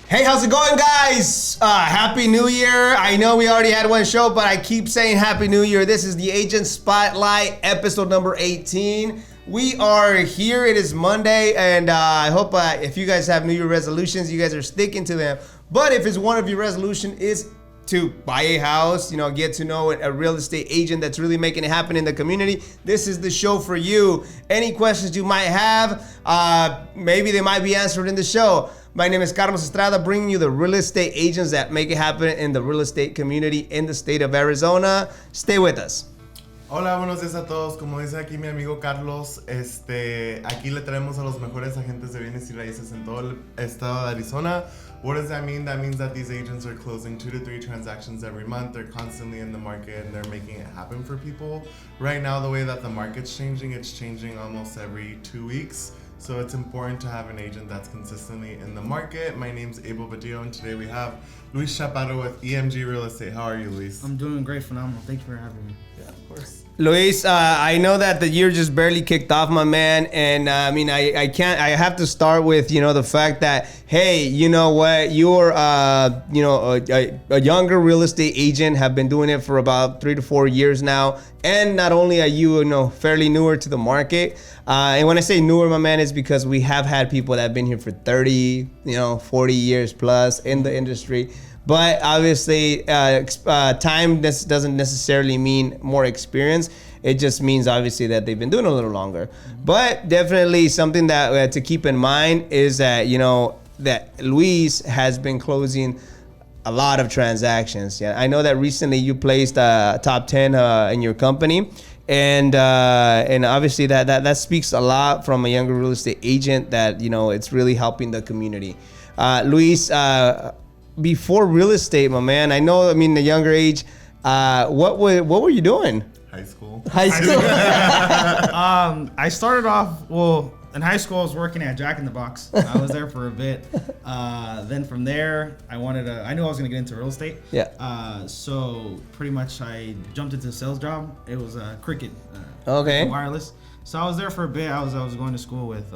Hey, how's it going, guys? Happy New Year. I know we already had one show, but I keep saying Happy New Year. This is the Agent Spotlight, episode number 18. We are here. It is Monday, and I hope if you guys have New Year resolutions, you guys are sticking to them. But if it's one of your resolution is to buy a house, get to know a real estate agent that's really making it happen in the community, this is the show for you. Any questions you might have, maybe they might be answered in the show. My name is Carlos Estrada, bringing you the real estate agents that make it happen in the real estate community in the state of Arizona. Stay with us. Hola, buenos días a todos. Como dice aquí mi amigo Carlos, aquí le traemos a los mejores agentes de bienes y raíces en todo el estado de Arizona. What does that mean? That means that these agents are closing 2 to 3 transactions every month. They're constantly in the market and they're making it happen for people. Right now, the way that the market's changing, it's changing almost every 2 weeks. So it's important to have an agent that's consistently in the market. My name's Abel, Badillo, and today we have Luis Chaparro with EMG Real Estate. How are you, Luis? I'm doing great, phenomenal. Thank you for having me. Yeah, of course. Luis, I know that the year just barely kicked off, my man, and I have to start with the fact that, hey, you know what, you're a younger real estate agent, have been doing it for about 3 to 4 years now, and not only are you fairly newer to the market, and when I say newer, my man, it's because we have had people that have been here for 30, 40 years plus in the industry. But obviously, time doesn't necessarily mean more experience. It just means obviously that they've been doing it a little longer. But definitely something that to keep in mind is that that Luis has been closing a lot of transactions. Yeah, I know that recently you placed top 10 in your company, and obviously that speaks a lot from a younger real estate agent that it's really helping the community. Luis. Before real estate, my man, the younger age, what were you doing? High school. I started off, in high school I was working at Jack in the Box. I was there for a bit. Then from there, I knew I was going to get into real estate. Yeah. So pretty much I jumped into a sales job. It was Cricket. Okay. Wireless. So I was there for a bit. I was going to school with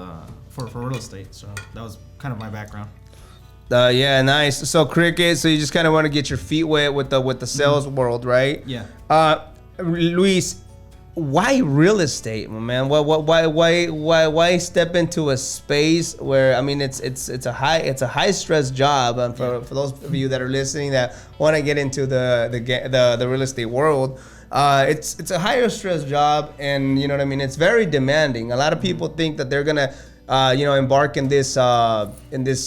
for real estate. So that was kind of my background. Yeah, nice. So Cricket. So you just kind of want to get your feet wet with the sales world, right? Yeah. Luis, why real estate, my man? Why step into a space where it's a high stress job, and for those of you that are listening that want to get into the real estate world. It's a higher stress job, and it's very demanding. A lot of people think that they're gonna embark in this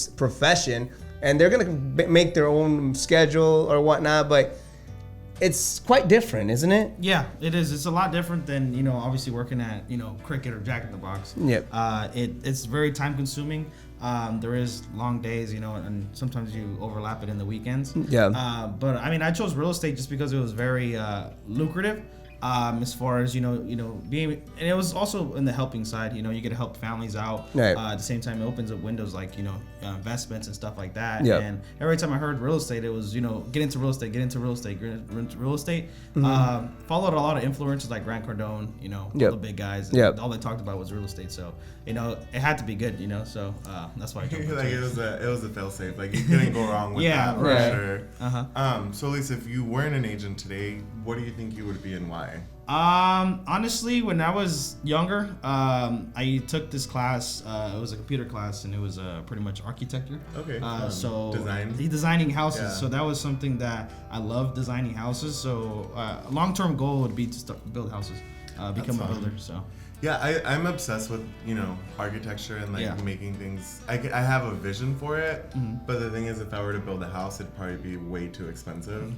profession, and they're gonna make their own schedule or whatnot, but it's quite different, isn't it? Yeah, it is. It's a lot different than obviously working at Cricket or Jack in the Box. Yep. It's very time consuming. There is long days, and sometimes you overlap it in the weekends. Yeah. But I chose real estate just because it was very lucrative. As far as being, and it was also in the helping side. You get to help families out. Right. At the same time, it opens up windows like investments and stuff like that. Yep. And every time I heard real estate, it was get into real estate. Mm-hmm. Followed a lot of influencers like Grant Cardone, all the big guys. And Yep. all they talked about was real estate. So it had to be good. So that's why I jumped into Like it was a fail safe. Like you couldn't go wrong with that for sure. So Lisa, if you weren't an agent today, what do you think you would be and why? Honestly, when I was younger, I took this class. It was a computer class, and it was pretty much architecture. Okay. So designing houses. Yeah. So that was something that I love, designing houses. So a long-term goal would be to build houses, become a builder. So. Yeah, I'm obsessed with architecture and making things. I have a vision for it, but the thing is, if I were to build a house, it'd probably be way too expensive.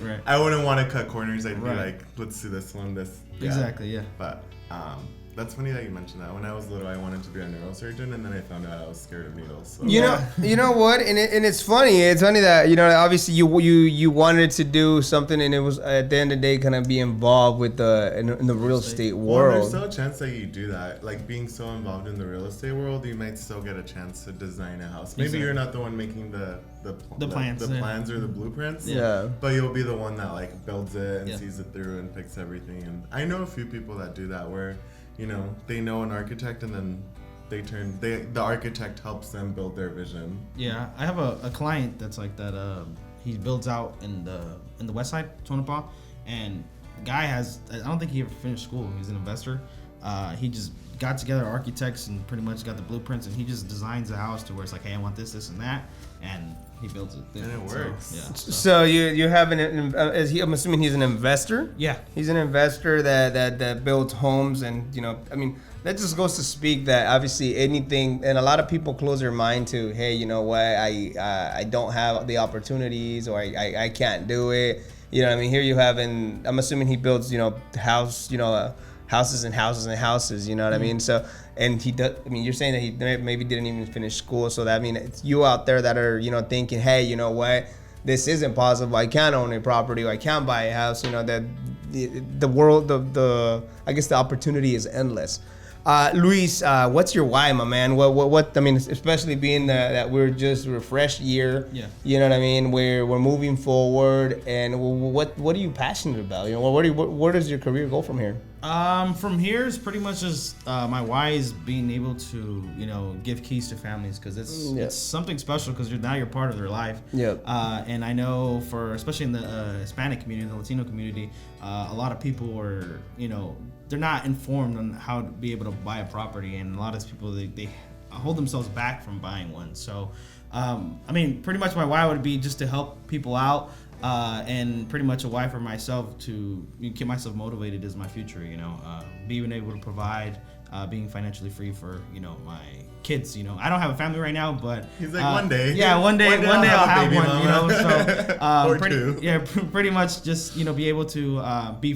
Right. I wouldn't want to cut corners. I'd be like, let's do this one, Yeah. Exactly. Yeah. But that's funny that you mentioned that. When I was little, I wanted to be a neurosurgeon, and then I found out I was scared of needles. So. You know what? And it's funny. It's funny that obviously you wanted to do something, and it was at the end of the day gonna be involved with in the real estate world. Well, there's still a chance that you do that. Like being so involved in the real estate world, you might still get a chance to design a house. Maybe you're not the one making the plans or the blueprints. Yeah. But you'll be the one that builds it and sees it through and picks everything. And I know a few people that do that where. They know an architect and then the architect helps them build their vision. Yeah, I have a client that's like that. He builds out in the West Side, Tonopah, and the guy I don't think he ever finished school. He's an investor. He just got together architects and pretty much got the blueprints, and he just designs a house to where it's like, hey, I want this, and that, and he builds it. And it works. So, yeah. So you have I'm assuming he's an investor. Yeah. He's an investor that builds homes, and I mean, that just goes to speak that obviously anything, and a lot of people close their mind to, hey, you know what, I don't have the opportunities, or I can't do it. You know what I mean? Here you have, and I'm assuming he builds, houses and houses and houses, you know what I mean? So, and he does, I mean, you're saying that he maybe didn't even finish school. So that, I mean, it's you out there that are, thinking, hey, you know what, this isn't possible. I can't own a property, or I can't buy a house, that the world, I guess the opportunity is endless. Luis, what's your why, my man? What I mean, especially being that we're just refreshed year. Yeah. You know what I mean? We're moving forward, and what are you passionate about? Where does your career go from here? From here is pretty much just my why is being able to give keys to families, because it's something special, because you're part of their life. Yep. And I know especially in the Hispanic community, the Latino community, a lot of people are they're not informed on how to be able to buy a property, and a lot of people they hold themselves back from buying one. So I mean, pretty much my why would be just to help people out. And pretty much a why for myself to keep myself motivated is my future, being able to provide, being financially free for, my kids, I don't have a family right now, but he's like one day. Yeah, one day I'll have one, so, or two. Yeah, pretty much just, be able to, be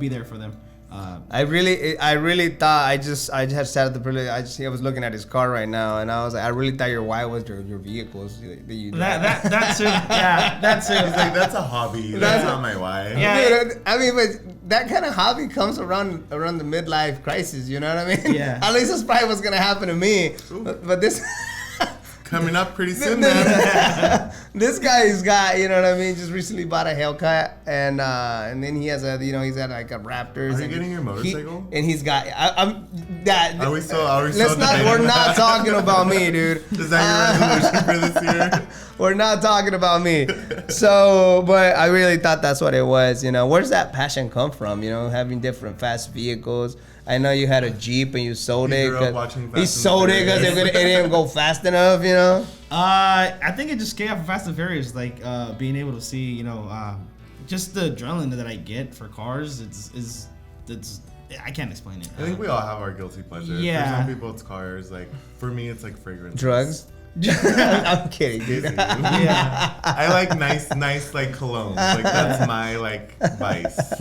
there for them. I really thought I just sat at the privilege. I was looking at his car right now, and I was like, I really thought your why was your vehicles that you drive. That too. Yeah, that too. He's like, that's a hobby. That's not my why. Yeah. Dude, I mean, but that kind of hobby comes around the midlife crisis. You know what I mean? Yeah. At least that's probably what's gonna happen to me. But this. Coming up pretty soon, man. This guy's got, just recently bought a haircut, and then he has he's at like a Raptors. Are you getting your motorcycle? And he's got, Are we still we're not talking about me, dude. Is that your resolution for this year? We're not talking about me. So, but I really thought that's what it was, Where's that passion come from, having different fast vehicles? I know you had a Jeep and you sold it. He sold it because it didn't go fast enough, I think it just came out from Fast and Furious, like being able to see, just the adrenaline that I get for cars. It's I can't explain it. I think we all have our guilty pleasures. Yeah. For some people, it's cars. Like for me, it's like fragrance. Drugs. I'm kidding, dude. Yeah. I like nice like colognes. Like that's my like vice.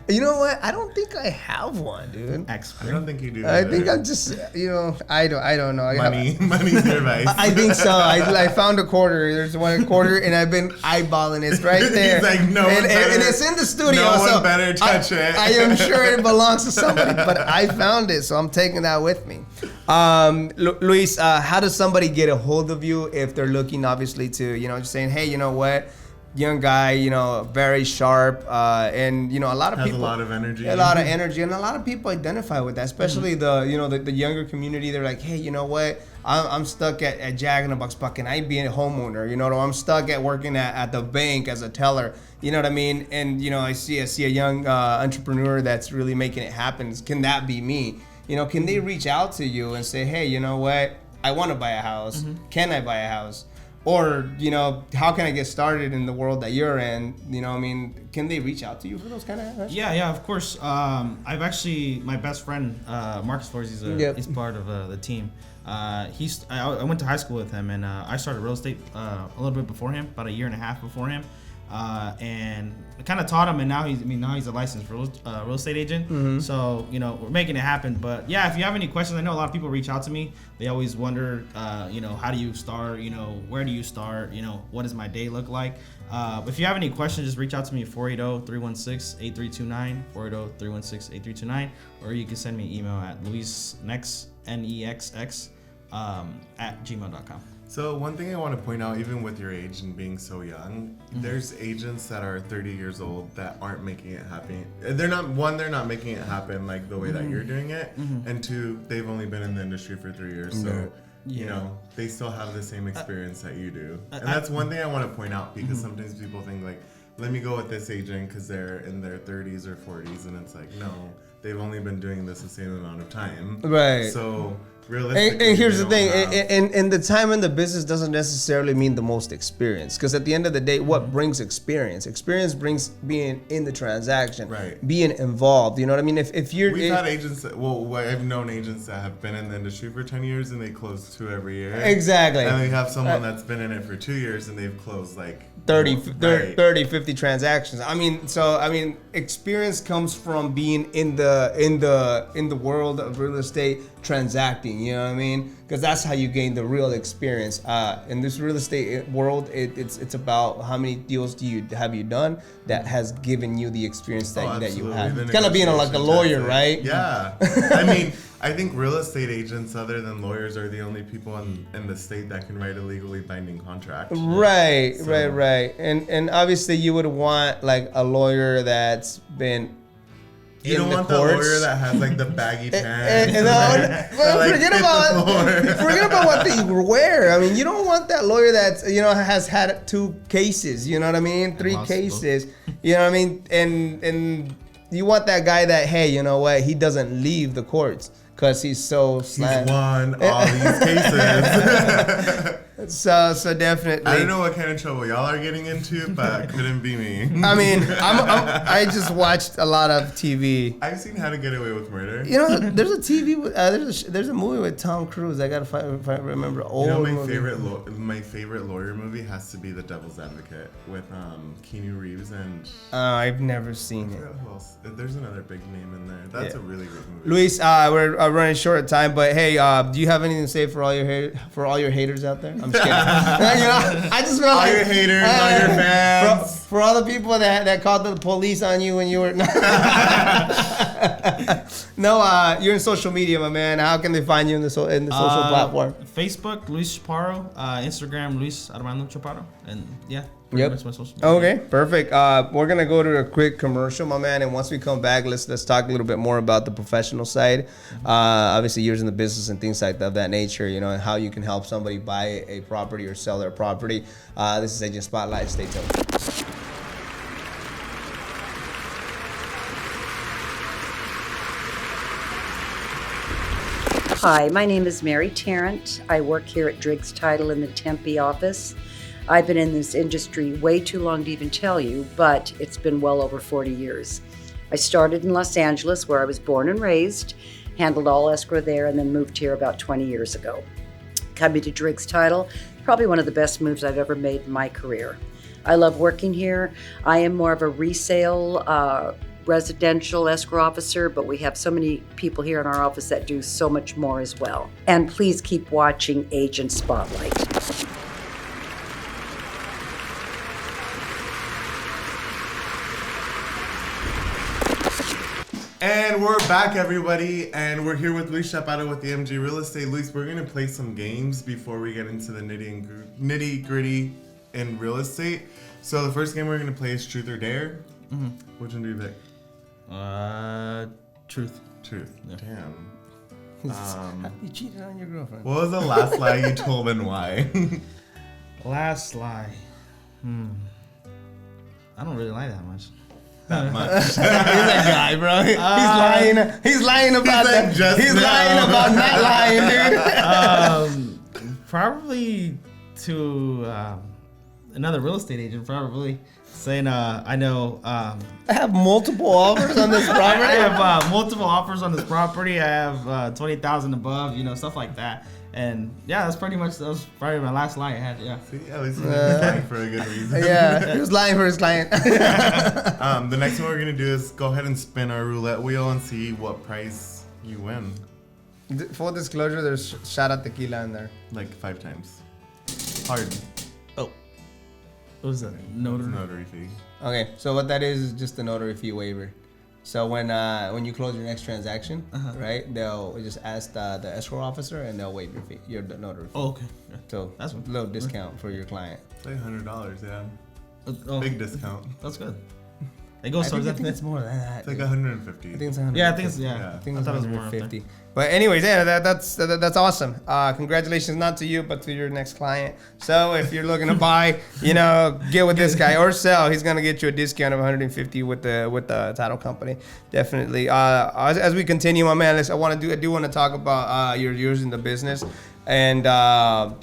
You know what? I don't think I have one, dude. Expert. I don't think you do. I think I'm just, I don't know. Money's your vice. I think so. I found a quarter. There's one quarter, and I've been eyeballing it right there. He's like, and it's in the studio. No one better touch it. I am sure it belongs to somebody, but I found it, so I'm taking that with me. Luis, how does somebody get a hold of you if they're looking, obviously, to, just saying, hey, you know what? Young guy, very sharp, and a lot of has people a lot of energy, and a lot of people identify with that, especially the younger community. They're like, hey, you know what? I'm stuck at Jack in the Box. Can I be a homeowner? Or I'm stuck at working at the bank as a teller. You know what I mean? And I see a young entrepreneur that's really making it happen. Can that be me? Can they reach out to you and say, hey, you know what? I want to buy a house. Mm-hmm. Can I buy a house? Or, how can I get started in the world that you're in? Can they reach out to you for those kind of questions? Yeah, of course. I've actually, my best friend, Marcus Flores, he's part of the team. I went to high school with him, and I started real estate a little bit before him, about a year and a half before him. And I kind of taught him, and now he's a licensed real estate agent. Mm-hmm. So we're making it happen. But yeah, if you have any questions, I know a lot of people reach out to me. They always wonder, how do you start? Where do you start? What does my day look like? If you have any questions, just reach out to me at 480-316-8329, 480-316-8329, or you can send me an email at luisnexx at gmail.com. So one thing I want to point out, even with your age and being so young, there's agents that are 30 years old that aren't making it happen. They're not making it happen like the way that you're doing it. And two, they've only been in the industry for 3 years. So, you know, they still have the same experience that you do. And that's one thing I want to point out because sometimes people think like, let me go with this agent because they're in their 30s or 40s. And it's like, no, they've only been doing this the same amount of time. Right. So realistically, and here's the thing, and the time in the business doesn't necessarily mean the most experience, because at the end of the day, what brings experience? Experience brings being in the transaction, right? Being involved. You know what I mean? If you're, we've had agents. I've known agents that have been in the industry for 10 years and they close 2 every year. Exactly. And we have someone that's been in it for 2 years and they've closed like 30, 50 transactions. I mean, experience comes from being in the world of real estate, transacting. You know what I mean? Because that's how you gain the real experience. In this real estate world, it's about how many deals have you done that has given you the experience that you have. It's kind of being like a lawyer, right? Yeah. I mean, I think real estate agents, other than lawyers, are the only people in the state that can write a legally binding contract. Right, right. And obviously you would want like a lawyer that's been. You don't want the lawyer that has like the baggy pants. Forget about what they wear. I mean, you don't want that lawyer that's, has had 2 cases. You know what I mean? 3 cases. You know what I mean? And you want that guy that, hey, you know what? He doesn't leave the courts because he's so slammed. He's won all these cases. So definitely. I don't know what kind of trouble y'all are getting into, but it couldn't be me. I mean, I just watched a lot of TV. I've seen How to Get Away with Murder. You know, there's a TV. There's a movie with Tom Cruise. I gotta find if I remember old. You know, my favorite lawyer movie has to be The Devil's Advocate with Keanu Reeves and. I've never seen it. Who else? There's another big name in there. That's a really great movie. Luis, we're running short of time, but hey, do you have anything to say for all your haters out there? I'm just kidding. I just feel all like your haters, all your fans. For all the people that called the police on you when you were. No, you're in social media, my man. How can they find you in the social platform? Facebook, Luis Chaparro. Instagram, Luis Armando Chaparro. And yeah. Yep. That's my social media. Okay, perfect. We're gonna go to a quick commercial, my man, and once we come back, let's talk a little bit more about the professional side. Obviously, years in the business and things like that nature, and how you can help somebody buy a property or sell their property. This is Agent Spotlight. Stay tuned. Hi, my name is Mary Tarrant. I work here at Driggs Title in the Tempe office. I've been in this industry way too long to even tell you, but it's been well over 40 years. I started in Los Angeles, where I was born and raised, handled all escrow there, and then moved here about 20 years ago. Coming to Driggs Title, probably one of the best moves I've ever made in my career. I love working here. I am more of a resale residential escrow officer, but we have so many people here in our office that do so much more as well. And please keep watching Agent Spotlight. And we're back, everybody, and we're here with Luis Chaparro with the MG Real Estate. Luis, we're gonna play some games before we get into the nitty gritty in real estate. So the first game we're gonna play is Truth or Dare. Mm-hmm. Which one do you pick? Truth. Truth. Yeah. Damn. You cheated on your girlfriend. What was the last lie you told and why? Last lie. I don't really lie that much. That much. He's a guy, bro. He's lying about that. He's lying about not lying, dude. Probably to another real estate agent. Probably saying, I know. I have multiple offers on this property. I have multiple offers on this property. I have 20,000 above. Stuff like that. And yeah, that was probably my last lie I had. Yeah. See, at least he was lying for a good reason. Yeah, he was lying for his client. The next one we're gonna do is go ahead and spin our roulette wheel and see what prize you win. Full disclosure, there's shot at tequila in there. Like 5 times. Hard. Oh. What was that? Notary fee. Okay, so what that is just the notary fee waiver. So when you close your next transaction, right, they'll just ask the escrow officer and they'll waive your fee, your notary fee. Oh, okay. Yeah. So That's a little discount for your client. It's like $100, yeah. Oh, Big discount. That's good. It goes I towards think it's more than that. It's like 150. I think it's 150. Yeah, I think it's Yeah. I think I it's thought it was more up 150. But anyways, yeah, that's awesome. Congratulations, not to you, but to your next client. So if you're looking to buy, get with this guy or sell, he's gonna get you a discount of 150 with the title company. Definitely. As we continue, my man, I do want to talk about your years in the business, and how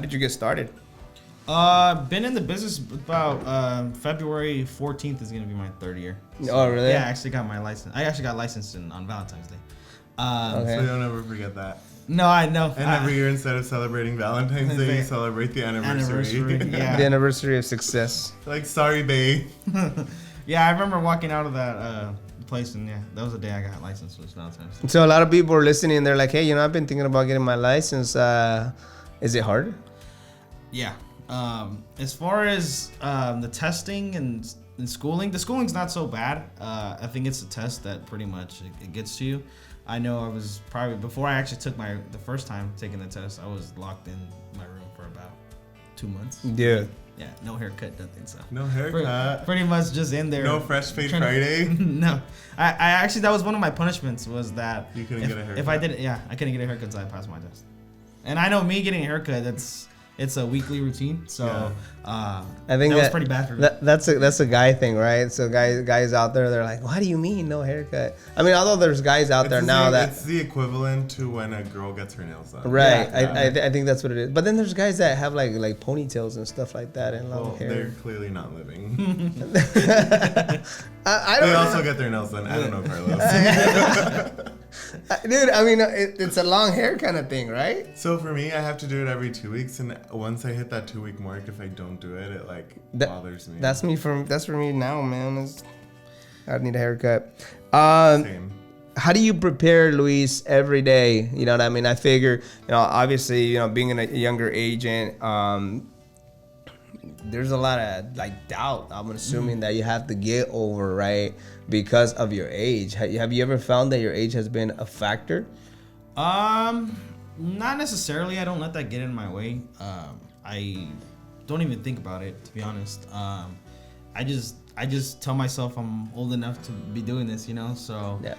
did you get started? Been in the business about February 14th is gonna be my 3rd year. So, Oh, really? Yeah, I actually got my license. I actually got licensed on Valentine's Day. Okay. So you'll never forget that. No, I know. And every year, instead of celebrating Valentine's Day, you celebrate the anniversary. Yeah. The anniversary of success. Like, sorry, babe. Yeah, I remember walking out of that place, and yeah, that was the day I got licensed, was Valentine's Day. So a lot of people are listening. They're like, hey, I've been thinking about getting my license. Is it hard? Yeah. As far as the testing and schooling, the schooling's not so bad. I think it's a test that pretty much it gets to you. I know I was probably, before I actually took the first time taking the test, I was locked in my room for about 2 months. Yeah. Yeah, no haircut, nothing. So No haircut. pretty much just in there. No fresh fade trying to- Friday. No, I actually, that was one of my punishments, was that You couldn't if, get a haircut. if I didn't, I couldn't get a haircut until I passed my test. And I know me getting a haircut, it's a weekly routine, so I think that was pretty bad for me. That's a guy thing, right? So guys out there, they're like, what do you mean no haircut? I mean, although there's guys out there now that it's the equivalent to when a girl gets her nails done. right. Yeah. I think that's what it is. But then there's guys that have like ponytails and stuff like that and long Well, hair. they're clearly not living. I don't They know. also get their nails done. I don't know, Carlos. Dude, I mean, it's a long hair kind of thing, right? So for me, I have to do it every 2 weeks, and once I hit that 2-week mark, if I don't do it, it bothers me. That's for me now, man. I need a haircut. Same. How do you prepare, Luis, every day? You know what I mean? I figure, obviously, being a younger agent, there's a lot of doubt. I'm assuming that you have to get over, right, because of your age. Have you ever found that your age has been a factor? Not necessarily. I don't let that get in my way. I don't even think about it, to be honest. I just tell myself I'm old enough to be doing this, So Yeah.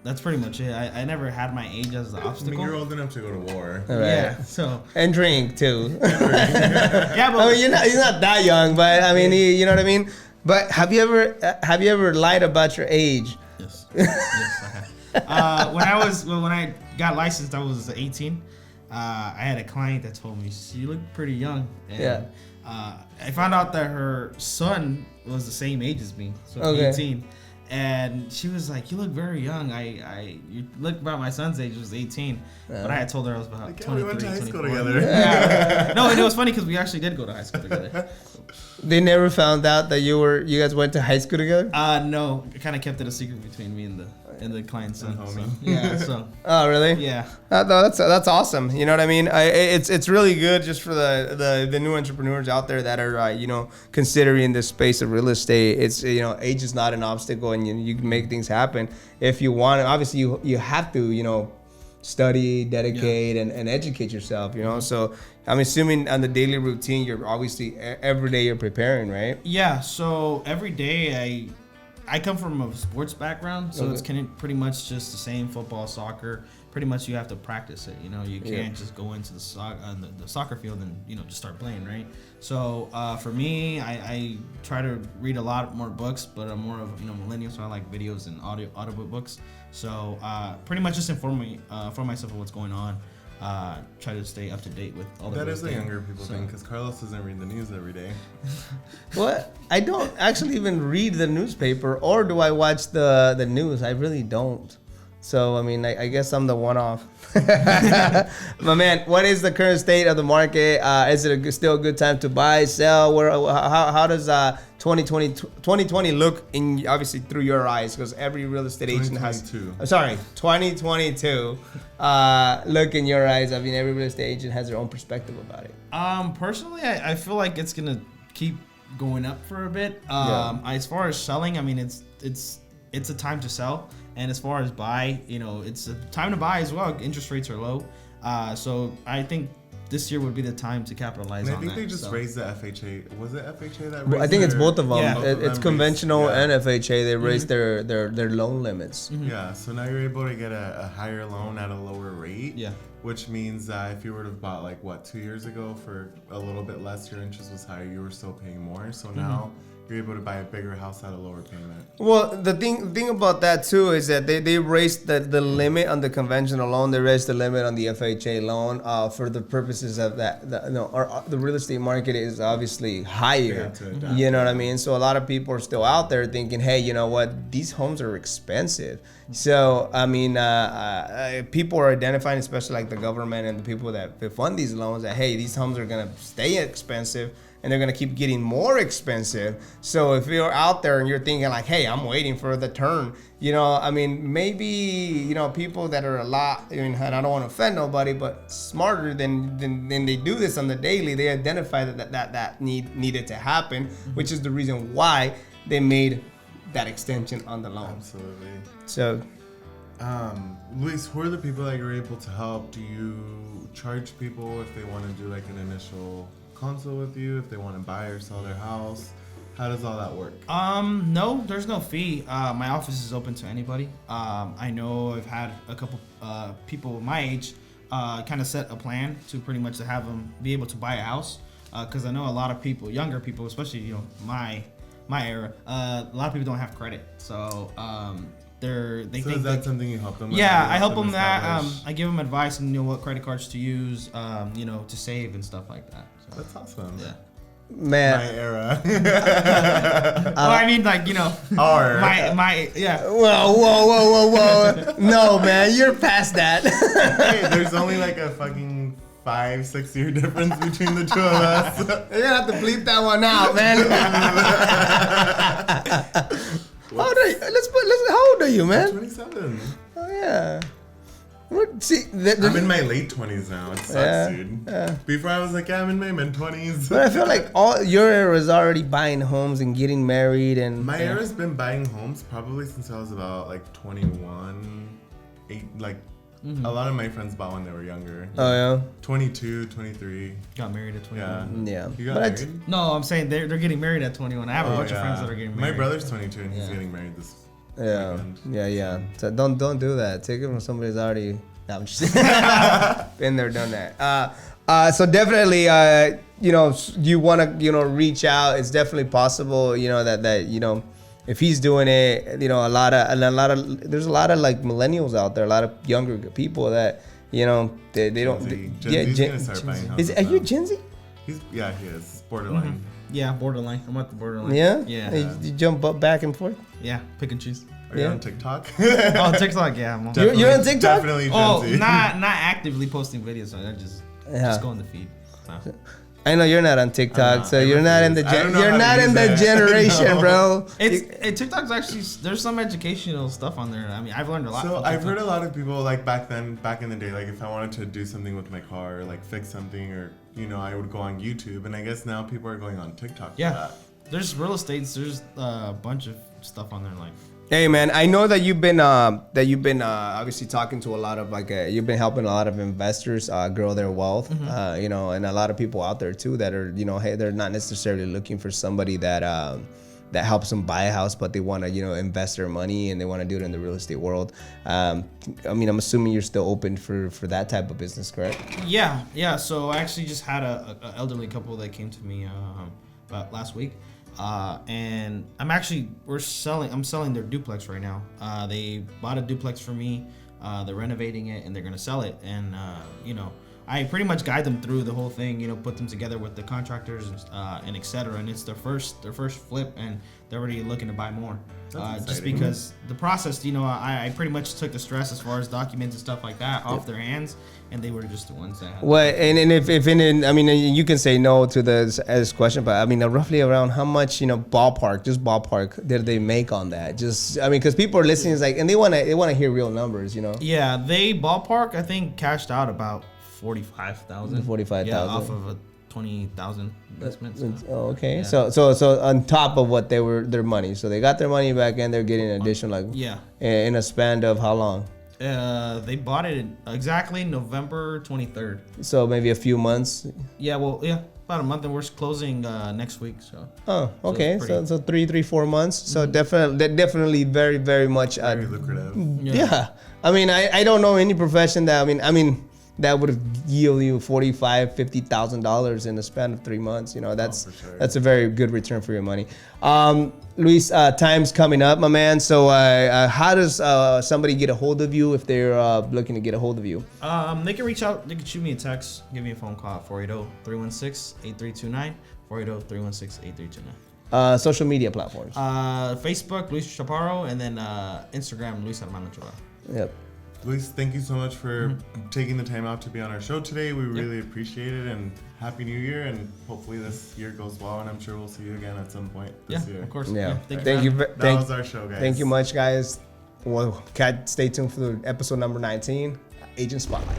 that's pretty much it. I never had my age as the I mean, obstacle. you're old enough to go to war. Right. Yeah. So And drink too. yeah, but I mean, you're not that young, but I mean, you know what I mean. But have you ever lied about your age? Yes. Yes, I have. When I got licensed, I was 18. I had a client that told me she looked pretty young. And, Yeah. I found out that her son was the same age as me, so Okay. 18. And she was like, "You look very young. You look about my son's age, was 18." But I had told her I was about 23, we went to high school 24. together. Yeah. No, and it was funny because we actually did go to high school together. They never found out that you guys went to high school together? No, I kind of kept it a secret between me and the client's son. And So, homie. yeah, so Oh, really? yeah. No, that's awesome. You know what I mean? It's really good just for the new entrepreneurs out there that are considering this space of real estate. It's age is not an obstacle, and you can make things happen if you want. Obviously, you have to study, dedicate, and educate yourself. So I'm assuming on the daily routine, you're obviously every day you're preparing, right? Yeah, so every day I come from a sports background, so it's pretty much just the same: football, soccer. Pretty much you have to practice it. You can't just go into the soccer field and just start playing, right? So for me, I try to read a lot more books, but I'm more of millennial, so I like videos and audio books. So pretty much just inform myself of what's going on. Try to stay up to date with all the That is a thing. younger people thing, because Carlos doesn't read the news every day. What? I don't actually even read the newspaper, or do I watch the news? I really don't. So, I mean, I guess I'm the one-off. My man, what is the current state of the market? Is it still a good time to buy, sell? How does 2020 look obviously through your eyes? Because every real estate agent has... 2022 look in your eyes. I mean, every real estate agent has their own perspective about it. Personally, I feel like it's gonna keep going up for a bit. As far as selling, I mean, it's it's a time to sell. And as far as buy, it's a time to buy as well. Interest rates are low. So I think this year would be the time to capitalize on that. I think they just raised the FHA. Was it FHA that raised I think it's both of them. Yeah. It's conventional and FHA. They raised their loan limits. Yeah, so now you're able to get a higher loan at a lower rate. Yeah. Which means that if you were to have bought 2 years ago for a little bit less, your interest was higher, you were still paying more. So now you're able to buy a bigger house at a lower payment. Well, the thing about that too is that they raised the limit on the conventional loan. They raised the limit on the FHA loan for the purposes of that. The real estate market is obviously higher. You know what I mean? So a lot of people are still out there thinking, hey, you know what? These homes are expensive. So I mean, people are identifying, especially like the government and the people that fund these loans, that hey, these homes are gonna stay expensive. And they're gonna keep getting more expensive. So if you're out there and you're thinking like, hey, I'm waiting for the turn, I mean, maybe, people that are a lot, and I don't want to offend nobody, but smarter than they do this on the daily, they identify that needed to happen, which is the reason why they made that extension on the loan. Absolutely. So, Luis, who are the people that you're able to help? Do you charge people if they want to do like an initial consult with you, if they want to buy or sell their house? How does all that work? No, there's no fee. My office is open to anybody. I know I've had a couple people my age kind of set a plan to pretty much to have them be able to buy a house, because I know a lot of people, younger people, especially my era, a lot of people don't have credit, so they think is that something you help them with? Yeah, I help them that. I give them advice on what credit cards to use, to save and stuff like that. So. That's awesome. Yeah. Man. My era. Well, I mean, Our. my yeah. Whoa. No, man, you're past that. Hey, there's only like a fucking 5-6 year difference between the two of us. You're gonna have to bleep that one out, man. How old are you? How old are you, man? 27. Oh yeah. See, I'm in my late 20s now. It sucks, dude. Yeah. Before I was like, I'm in my mid 20s. But I feel like all your era is already buying homes and getting married and. My era's been buying homes probably since I was about 21. A lot of my friends bought when they were younger. Oh yeah. 22, 23. Got married at 21. Yeah. You got married? No, I'm saying they're getting married at 21. I have a bunch of friends that are getting married. My brother's 22 and he's getting married this weekend. Yeah. So don't do that. Take it from somebody who's already. No, I'm just been there, done that. So definitely, you want to, reach out. It's definitely possible, that if he's doing it, there's a lot of like millennials out there, a lot of younger people that, they don't. Gen Z's gonna start buying houses. Are you Gen Z? He is borderline. Mm-hmm. Yeah, borderline. I'm at the borderline. Yeah. Yeah. You jump up back and forth. Yeah, pick and choose. Are you on TikTok? Oh, TikTok, yeah. I'm on. You're on TikTok? Definitely Gen Z. Not actively posting videos. So I just go in the feed. So. I know you're not on TikTok, so you're not in the it. generation, bro. TikTok's actually, there's some educational stuff on there. I mean, I've learned a lot. So I've heard a lot of people back in the day, if I wanted to do something with my car, or fix something, or I would go on YouTube, and I guess now people are going on TikTok. For that. There's real estate. There's a bunch of stuff on there Hey man, I know that you've been obviously talking to a lot of you've been helping a lot of investors grow their wealth, and a lot of people out there too that are hey, they're not necessarily looking for somebody that helps them buy a house, but they want to invest their money and they want to do it in the real estate world. I'm assuming you're still open for that type of business, correct? Yeah. So I actually just had a elderly couple that came to me about last week. And I'm selling their duplex right now. They bought a duplex for me. They're renovating it and they're gonna sell it. And I pretty much guide them through the whole thing. Put them together with the contractors and etc. And it's their first flip, and they're already looking to buy more. Just because the process, I pretty much took the stress as far as documents and stuff like that off their hands, and they were just the ones that had. Well, and if you can say no to this question, but roughly around how much ballpark did they make on that? Because people are listening, and they want to hear real numbers, Yeah, they ballpark I think cashed out about $45,000. $45,000 off of a $20,000 investment. So. Oh, okay. Yeah. So on top of what their money, so they got their money back and they're getting an additional in a span of how long? They bought it exactly November 23rd. So maybe a few months. Yeah, about a month, and we're closing next week. So. Oh, okay. So 4 months. So definitely very, very much. Very lucrative. Yeah. I mean, I don't know any profession that I mean that would yield you $45,000-$50,000 in the span of 3 months. You know, that's a very good return for your money. Luis, time's coming up, my man. So how does somebody get a hold of you if they're looking to get a hold of you? They can reach out. They can shoot me a text, give me a phone call at 480-316-8329, 480-316-8329. Social media platforms. Facebook, Luis Chaparro, and then Instagram, Luis Armando Chaparro. Yep. Luis, thank you so much for taking the time out to be on our show today. We really appreciate it, and Happy New Year, and hopefully this year goes well, and I'm sure we'll see you again at some point this year. Of course. Yeah. Thank you. That was our show, guys. Thank you much, guys. Well, stay tuned for episode number 19, Agent Spotlight.